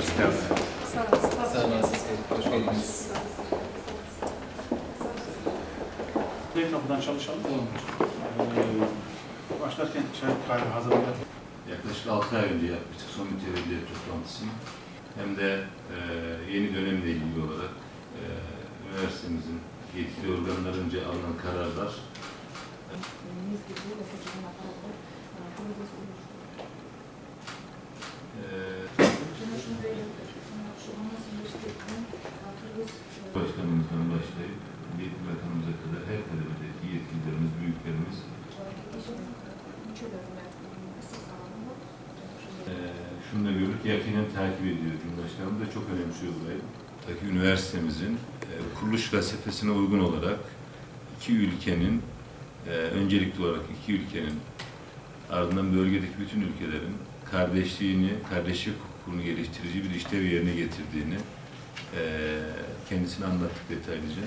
Hoş geldin. Sağ olun. Sağ olun. Hoş geldiniz. Bir kapıdan çalışalım. Başlarken kaydı hazırlayalım. Yaklaşık 6 ay önce yapmıştık son mütevelliye toplantısını. Hem de yeni dönemle ilgili olarak üniversitemizin yetkili organlarınca alınan kararlar Başkanımızdan başlayıp yetkili bakanımıza kadar her kademedeki yetkililerimiz, büyüklerimiz şunu da gördük, yakinen takip ediyor Cumhurbaşkanım da çok önemsiyor burayı. Üniversitemizin kuruluş felsefesine uygun olarak iki ülkenin, öncelikli olarak iki ülkenin ardından bölgedeki bütün ülkelerin kardeşliğini, kardeşlik hukukunu geliştirici bir işlev yerine getirdiğini kendisine anlattık detaylıca.